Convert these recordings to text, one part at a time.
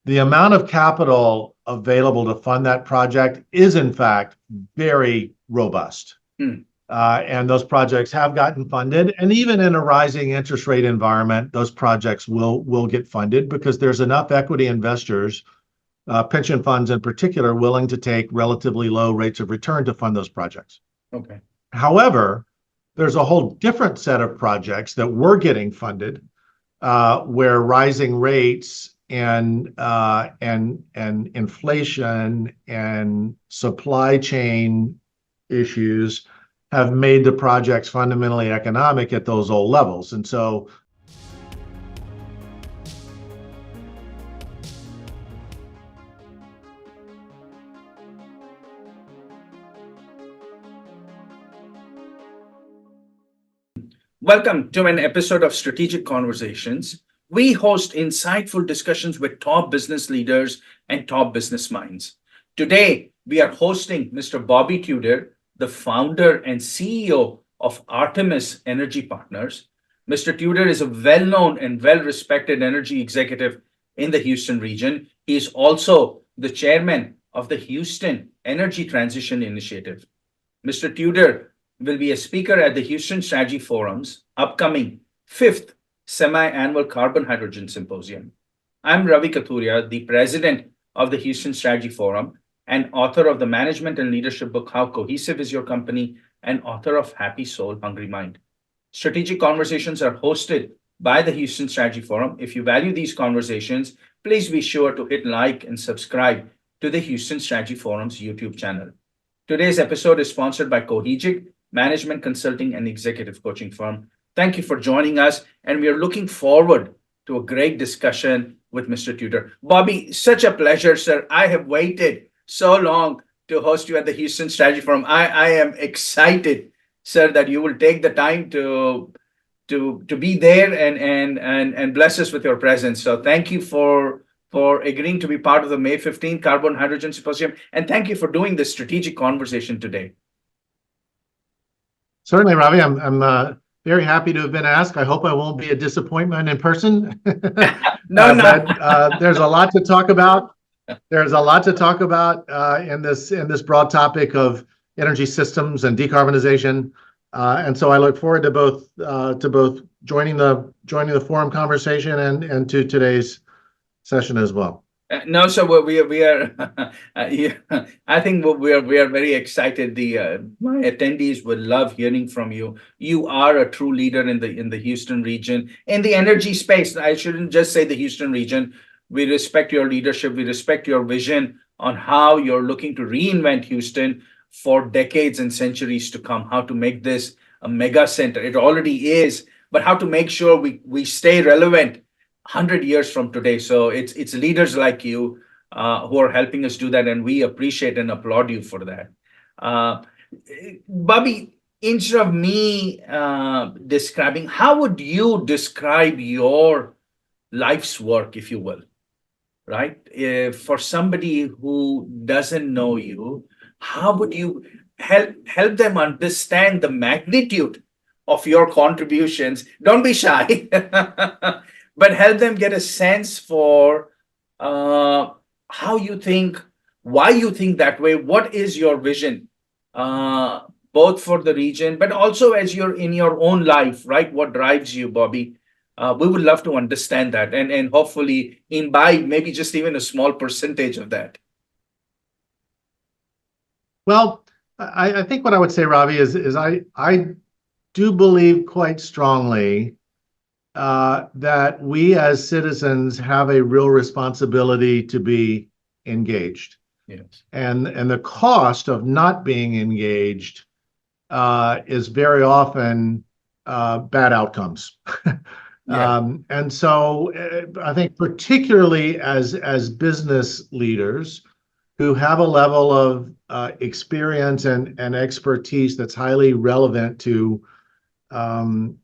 the amount of capital available to fund that project is, in fact, very robust. And those projects have gotten funded. And even in a rising interest rate environment, those projects will get funded because there's enough equity investors, pension funds in particular, willing to take relatively low rates of return to fund those projects. Okay. However, there's a whole different set of projects that were getting funded where rising rates and inflation and supply chain issues have made the projects fundamentally economic at those old levels. And so welcome to an episode of Strategic Conversations. We host insightful discussions with top business leaders and top business minds. Today, we are hosting Mr. Bobby Tudor, the founder and CEO of Artemis Energy Partners. Mr. Tudor is a well-known and well-respected energy executive in the Houston region. He is also the chairman of the Houston Energy Transition Initiative. Mr. Tudor will be a speaker at the Houston Strategy Forum's upcoming 5th Semi-Annual Carbon Hydrogen Symposium. I'm Ravi Kathuria, the president of the Houston Strategy Forum and author of the management and leadership book, How Cohesive is Your Company, and author of Happy Soul, Hungry Mind. Strategic Conversations are hosted by the Houston Strategy Forum. If you value these conversations, please be sure to hit like and subscribe to the Houston Strategy Forum's YouTube channel. Today's episode is sponsored by Cohegic, management consulting and executive coaching firm. Thank you for joining us, and we are looking forward to a great discussion with Mr. Tudor. Bobby, such a pleasure, sir. I have waited so long to host you at the Houston Strategy Forum. I am excited, sir, that you will take the time to be there and bless us with your presence. So thank you for agreeing to be part of the May 15th Carbon Hydrogen Symposium, and thank you for doing this strategic conversation today. Certainly, Ravi, I'm very happy to have been asked. I hope I won't be a disappointment in person. No. But there's a lot to talk about. There's a lot to talk about in this broad topic of energy systems and decarbonization, and so I look forward to both joining the forum conversation and to today's session as well. No, so we are. I think we are very excited. My attendees will love hearing from you. You are a true leader in the Houston region, in the energy space. I shouldn't just say the Houston region. We respect your leadership. We respect your vision on how you're looking to reinvent Houston for decades and centuries to come. How to make this a mega center. It already is, but how to make sure we stay relevant 100 years from today. So it's leaders like you who are helping us do that, and we appreciate and applaud you for that. Bobby, instead of me describing, how would you describe your life's work, if you will? Right? For somebody who doesn't know you, how would you help them understand the magnitude of your contributions? Don't be shy. But help them get a sense for how you think, why you think that way, what is your vision, both for the region, but also as you're in your own life, right? What drives you, Bobby? We would love to understand that and hopefully imbibe maybe just even a small percentage of that. Well, I think what I would say, Ravi, is I do believe quite strongly that we as citizens have a real responsibility to be engaged. Yes. And the cost of not being engaged is very often bad outcomes. Yeah. And so I think particularly as business leaders who have a level of experience and expertise that's highly relevant to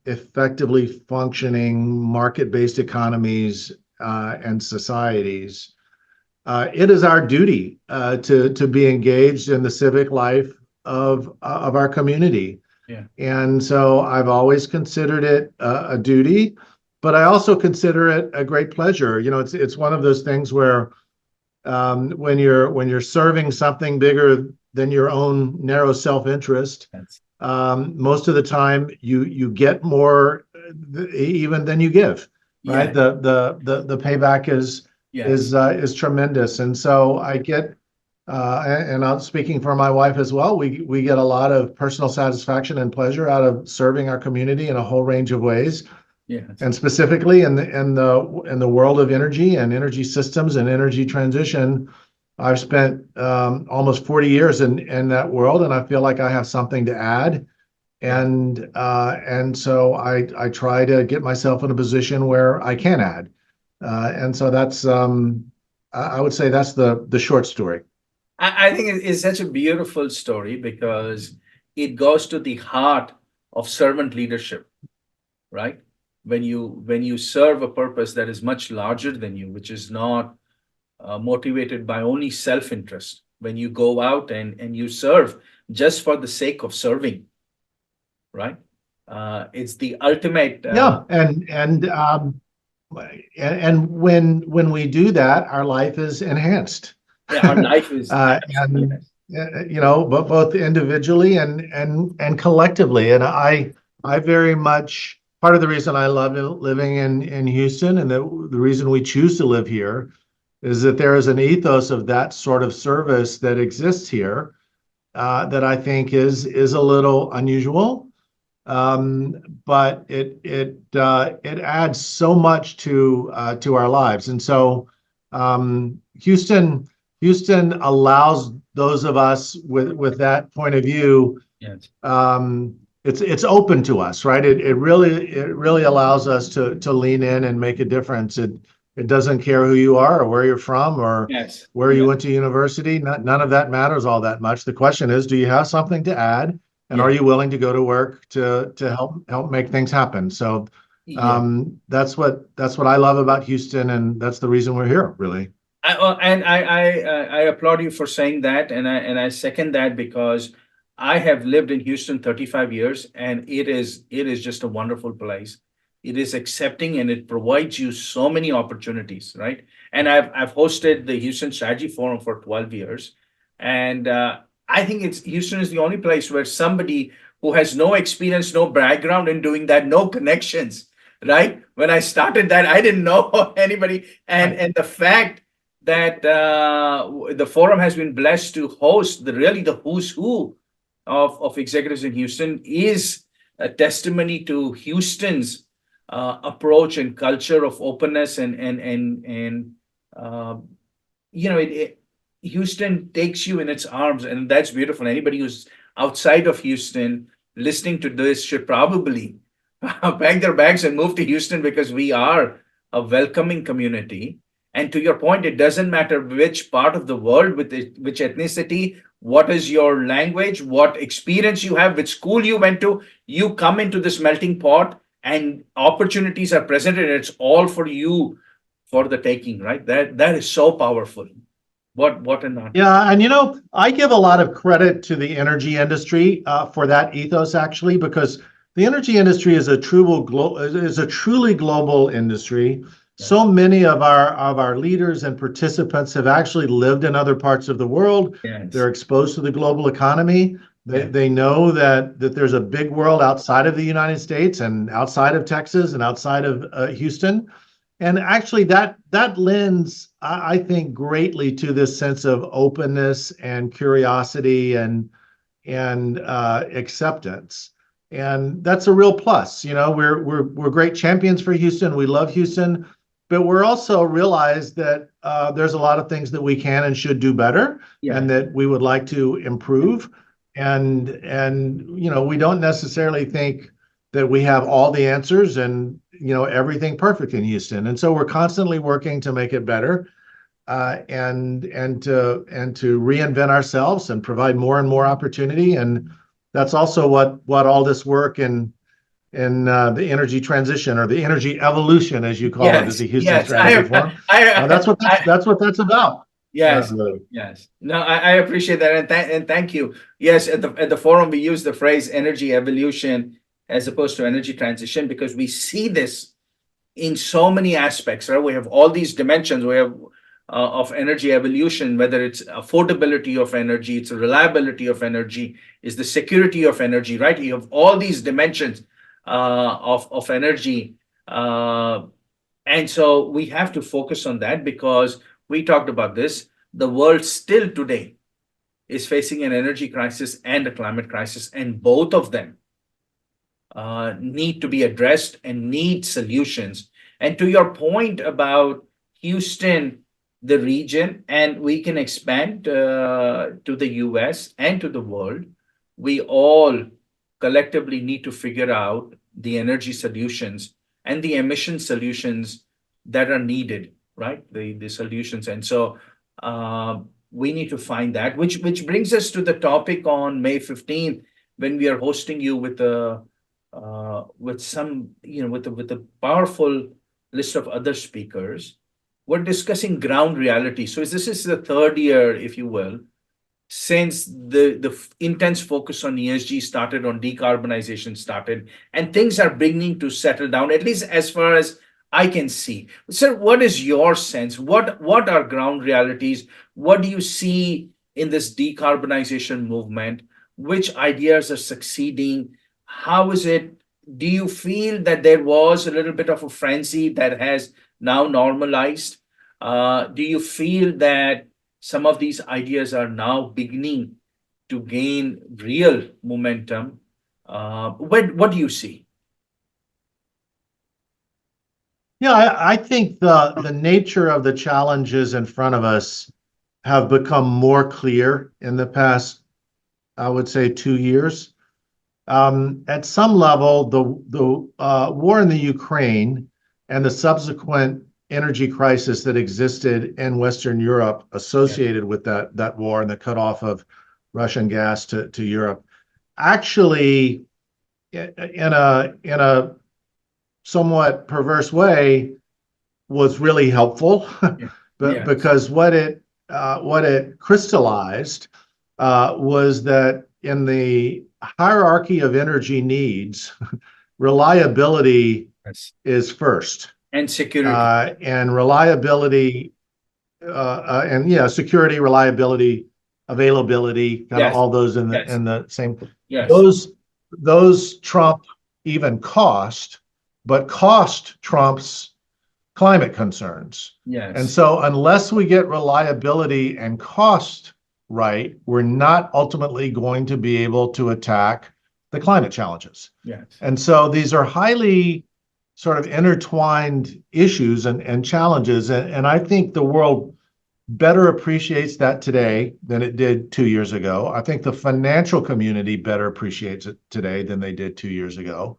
effectively functioning market-based economies and societies, it is our duty to be engaged in the civic life of our community. Yeah. And so I've always considered it a duty. but I also consider it a great pleasure. It's one of those things where when you're serving something bigger than your own narrow self-interest, Yes. most of the time you get more even than you give, right? Yeah. The payback Yes. is tremendous, and so I get and I'm speaking for my wife as well. We get a lot of personal satisfaction and pleasure out of serving our community in a whole range of ways. Yes. And specifically in the world of energy and energy systems and energy transition, I've spent almost 40 years in that world, and I feel like I have something to add. Yes. And so I try to get myself in a position where I can add. And so that's I would say that's the short story. I think it's such a beautiful story because it goes to the heart of servant leadership, right? When you serve a purpose that is much larger than you, which is not motivated by only self-interest, when you go out and you serve just for the sake of serving, right? It's the ultimate. Yeah, and when we do that, our life is enhanced. Yeah, our life is. And Yes. but both individually and collectively. And I very much, part of the reason I love living in Houston, and the reason we choose to live here, is that there is an ethos of that sort of service that exists here, that I think is a little unusual. But it adds so much to our lives. And so Houston allows those of us with that point of view. Yes. It's open to us, right? It really allows us to lean in and make a difference. It doesn't care who you are or where you're from or Yes. where you Yes. went to university. None of that matters all that much. The question is, do you have something to add? And are Yeah. you willing to go to work to help make things happen? So Yeah. that's what I love about Houston, and that's the reason we're here, really. I applaud you for saying that, and I second that because I have lived in Houston 35 years, and it is just a wonderful place. It is accepting, and it provides you so many opportunities, right? And I've hosted the Houston Strategy Forum for 12 years, and I think it's Houston is the only place where somebody who has no experience, no background in doing that, no connections, right? When I started that, I didn't know anybody, and the fact that the forum has been blessed to host the who's who of executives in Houston is a testimony to Houston's approach and culture of openness and uh, Houston takes you in its arms, and that's beautiful. Anybody who's outside of Houston listening to this should probably pack their bags and move to Houston because we are a welcoming community. And to your point, it doesn't matter which part of the world, which ethnicity, what is your language, what experience you have, which school you went to, you come into this melting pot and opportunities are presented. It's all for you for the taking, right? That is so powerful. What an honor. Yeah, and I give a lot of credit to the energy industry for that ethos, actually, because the energy industry is a truly global industry. So many of our leaders and participants have actually lived in other parts of the world. Yes. They're exposed to the global economy. They know that there's a big world outside of the United States and outside of Texas and outside of Houston. And actually, that lends, I think, greatly to this sense of openness and curiosity and acceptance. And that's a real plus. We're great champions for Houston. We love Houston, but we're also realize that there's a lot of things that we can and should do better, and that we would like to improve. And we don't necessarily think that we have all the answers and everything perfect in Houston. And so we're constantly working to make it better, and to reinvent ourselves and provide more and more opportunity. And that's also what all this work in the energy transition, or the energy evolution, as you call it, at the Houston Strategy Forum. That's what that's about. Yes, yes. No, I appreciate that, and thank you. Yes, at the forum, we use the phrase energy evolution as opposed to energy transition because we see this in so many aspects, right? We have all these dimensions. We have of energy evolution, whether it's affordability of energy, it's reliability of energy, is the security of energy, right? You have all these dimensions of energy. And so we have to focus on that because we talked about this. The world still today is facing an energy crisis and a climate crisis, and both of them need to be addressed and need solutions. And to your point about Houston, the region, and we can expand to the US and to the world, we all collectively need to figure out the energy solutions and the emission solutions that are needed, right? The solutions. And so we need to find that, which brings us to the topic on May 15th, when we are hosting you with some, with a powerful list of other speakers. We're discussing ground reality. So this is the third year, if you will, since the intense focus on ESG started, on decarbonization started, and things are beginning to settle down, at least as far as I can see. Sir, what is your sense? What are ground realities? What do you see in this decarbonization movement? Which ideas are succeeding? How is it? Do you feel that there was a little bit of a frenzy that has now normalized? Do you feel that some of these ideas are now beginning to gain real momentum? What do you see? Yeah, I think the nature of the challenges in front of us have become more clear in the past, I would say, 2 years. At some level, the war in the Ukraine and the subsequent energy crisis that existed in Western Europe associated with that war and the cutoff of Russian gas to Europe, actually, in a somewhat perverse way, was really helpful. Because what it crystallized was that in the hierarchy of energy needs, reliability is first. And security. And reliability, security, reliability, availability, kind of all those in the same. Those trump even cost, but cost trumps climate concerns. And so unless we get reliability and cost right, we're not ultimately going to be able to attack the climate challenges. And so these are highly sort of intertwined issues and challenges. And I think the world better appreciates that today than it did 2 years ago. I think the financial community better appreciates it today than they did 2 years ago.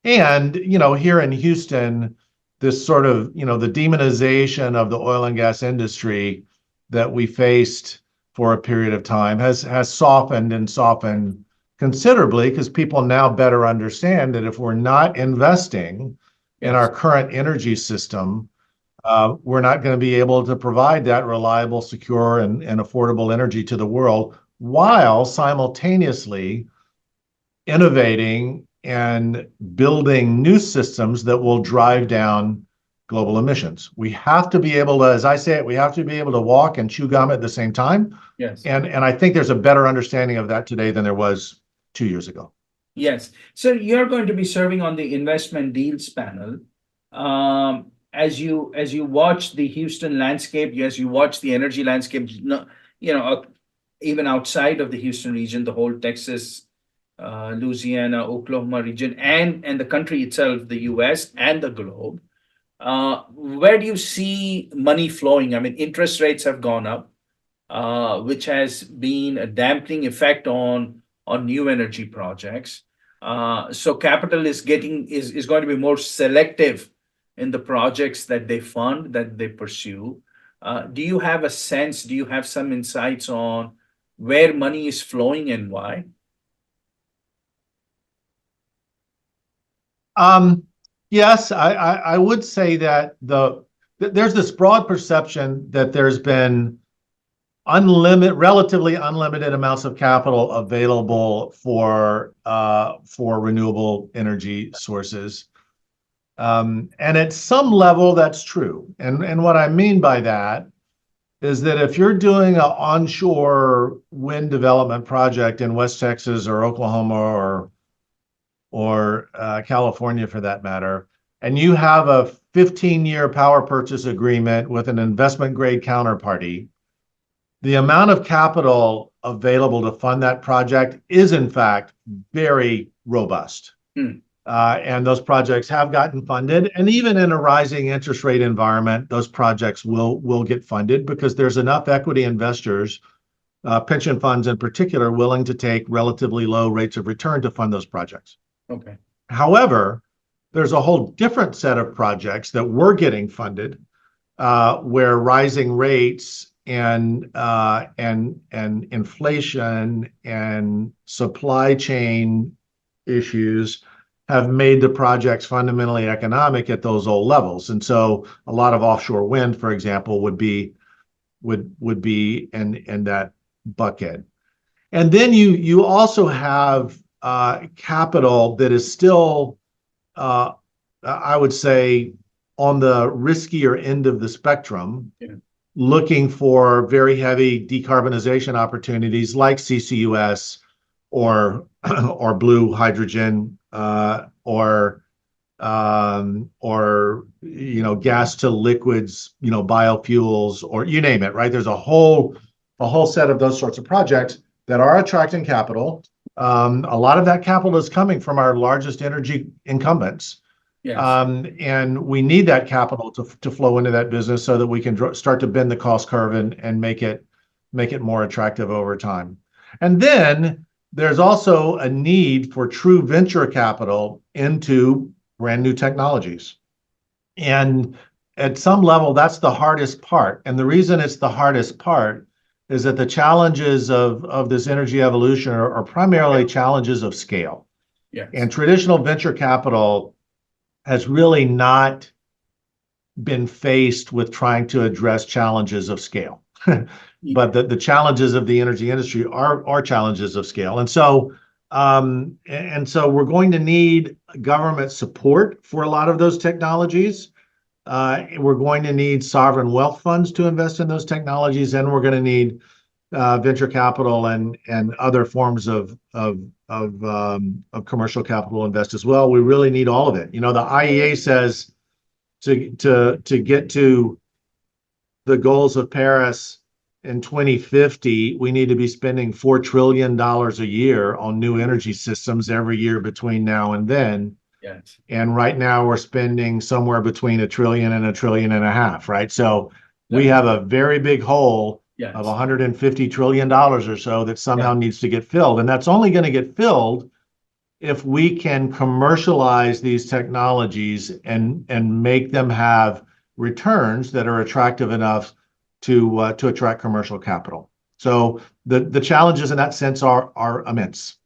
And, here in Houston, this sort of, the demonization of the oil and gas industry that we faced for a period of time has softened considerably, because people now better understand that if we're not investing in our current energy system, we're not going to be able to provide that reliable, secure, and affordable energy to the world, while simultaneously innovating and building new systems that will drive down global emissions. We have to be able to, as I say it, we have to be able to walk and chew gum at the same time. And I think there's a better understanding of that today than there was 2 years ago. Yes. So you're going to be serving on the investment deals panel. As you watch the Houston landscape, as you watch the energy landscape, even outside of the Houston region, the whole Texas, Louisiana, Oklahoma region, and the country itself, the US and the globe, where do you see money flowing? I mean, interest rates have gone up, which has been a dampening effect on new energy projects. So capital is going to be more selective in the projects that they fund, that they pursue. Do you have a sense? Do you have some insights on where money is flowing and why? Yes, I would say that there's this broad perception that there's been relatively unlimited amounts of capital available for renewable energy sources. And at some level, that's true. And what I mean by that is that if you're doing an onshore wind development project in West Texas or Oklahoma or California for that matter, and you have a 15-year power purchase agreement with an investment grade counterparty, the amount of capital available to fund that project is in fact very robust. And those projects have gotten funded. And even in a rising interest rate environment, those projects will get funded because there's enough equity investors, pension funds in particular, willing to take relatively low rates of return to fund those projects. Okay. However, there's a whole different set of projects that were getting funded where rising rates and inflation and supply chain issues have made the projects fundamentally economic at those old levels. And so a lot of offshore wind, for example, would be in that bucket. And then you also have capital that is still, I would say, on the riskier end of the spectrum, looking for very heavy decarbonization opportunities like CCUS or blue hydrogen or gas to liquids, biofuels, or you name it, right? There's a whole set of those sorts of projects that are attracting capital. A lot of that capital is coming from our largest energy incumbents. Yes. And we need that capital to flow into that business so that we can start to bend the cost curve and make it more attractive over time. And then there's also a need for true venture capital into brand new technologies. And at some level, that's the hardest part. And the reason it's the hardest part is that the challenges of this energy evolution are primarily challenges of scale. Yes. And traditional venture capital has really not been faced with trying to address challenges of scale. But the challenges of the energy industry are challenges of scale. And so we're going to need government support for a lot of those technologies. We're going to need sovereign wealth funds to invest in those technologies, and we're going to need venture capital and other forms of commercial capital invest as well. We really need all of it. The IEA says to get to the goals of Paris in 2050, we need to be spending $4 trillion a year on new energy systems every year between now and then. Yes. And right now we're spending somewhere between $1 trillion and $1.5 trillion, right? So we have a very big hole of $150 trillion or so that somehow needs to get filled. And that's only going to get filled if we can commercialize these technologies and make them have returns that are attractive enough to attract commercial capital. So the challenges in that sense are immense.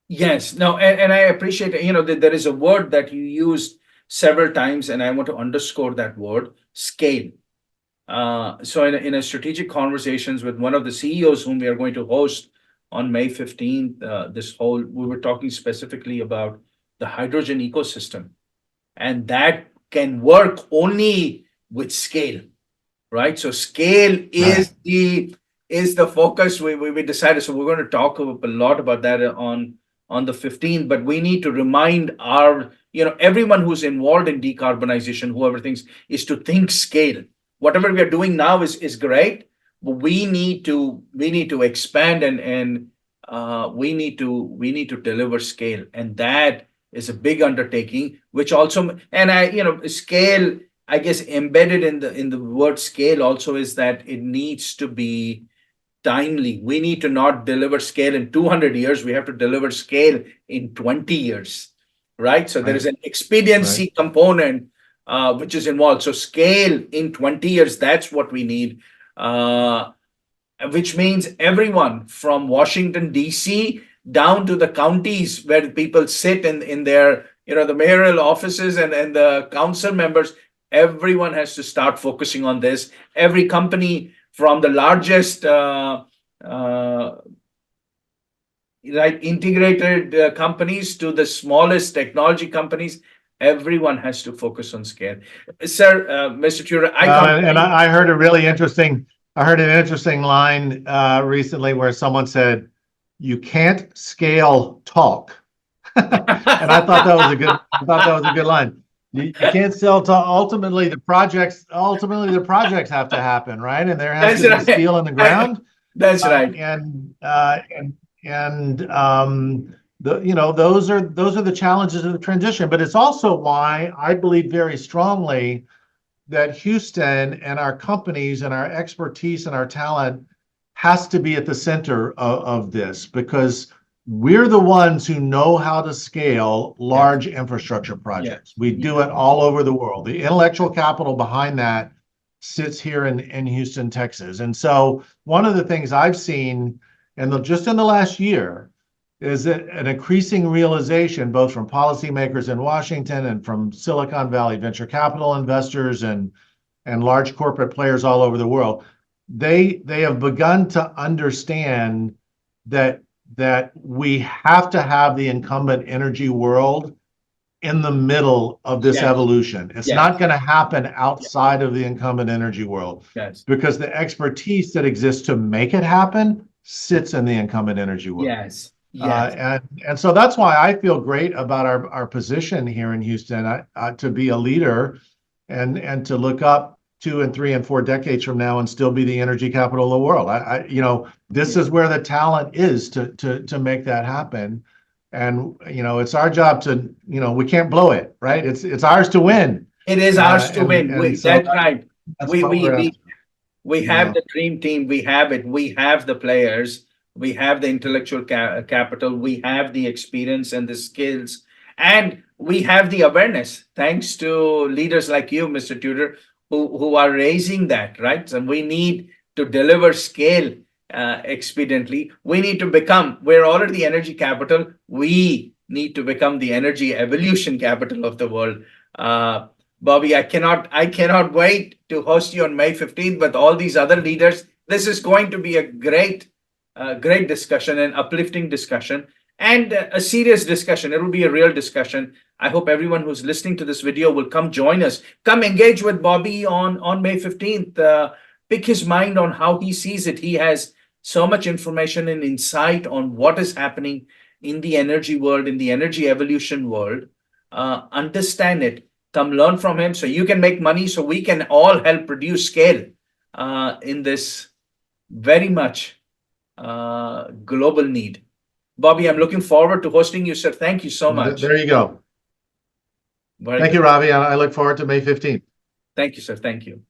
Yes, no, and I appreciate that there is a word that you used several times, and I want to underscore that word, scale. So in a strategic conversations with one of the CEOs whom we are going to host on May 15th, we were talking specifically about the hydrogen ecosystem, and that can work only with scale, right? So scale is the focus. We decided, so we're going to talk a lot about that on the 15th, but we need to remind everyone who's involved in decarbonization, whoever thinks, is to think scale. Whatever we are doing now is great, but we need to expand and we need to deliver scale, and that is a big undertaking. Which also, and scale, I guess embedded in the word scale also is that it needs to be timely. We need to not deliver scale in 200 years. We have to deliver scale in 20 years, right? So there is an expediency component which is involved. So scale in 20 years, that's what we need, which means everyone from Washington, D.C. down to the counties where people sit in their, the mayoral offices and the council members, everyone has to start focusing on this. Every company from the largest integrated companies to the smallest technology companies, Everyone has to focus on scale. Sir, Mr. Tudor, I heard a really interesting, I heard an interesting line recently where someone said, "You can't scale talk." And I thought that was a good line. You can't sell to ultimately the projects have to happen, right? And there has That's to be right. steel in the ground. That's right. Those are the challenges of the transition. But it's also why I believe very strongly that Houston and our companies and our expertise and our talent has to be at the center of this, because we're the ones who know how to scale large infrastructure projects. We do it all over the world. The intellectual capital behind that sits here in Houston, Texas. And so one of the things I've seen just in the last year is that an increasing realization, both from policymakers in Washington and from Silicon Valley venture capital investors and large corporate players all over the world, they have begun to understand that we have to have the incumbent energy world in the middle of this evolution. It's not going to happen outside of the incumbent energy world, because the expertise that exists to make it happen sits in the incumbent energy world. And so that's why I feel great about our position here in Houston, to be a leader and to look up 2 and 3 and 4 decades from now and still be the energy capital of the world. This is where the talent is to make that happen. And, it's our job to, we can't blow it, right? It's ours to win. It is ours to win. That's right. We have the dream team. We have it. We have the players. We have the intellectual capital. We have the experience and the skills. And we have the awareness, thanks to leaders like you, Mr. Tudor, who are raising that, right? So we need to deliver scale expediently. We need to we're already the energy capital. We need to become the energy evolution capital of the world. Bobby, I cannot wait to host you on May 15th with all these other leaders. This is going to be a great discussion, an uplifting discussion, and a serious discussion. It will be a real discussion. I hope everyone who's listening to this video will come join us. Come engage with Bobby on May 15th. Pick his mind on how he sees it. He has so much information and insight on what is happening in the energy world, in the energy evolution world. Understand it. Come learn from him so you can make money, so we can all help produce scale in this very much global need. Bobby, I'm looking forward to hosting you, sir. Thank you so much. There you go. Thank you, Ravi. I look forward to May 15th. Thank you, sir. Thank you.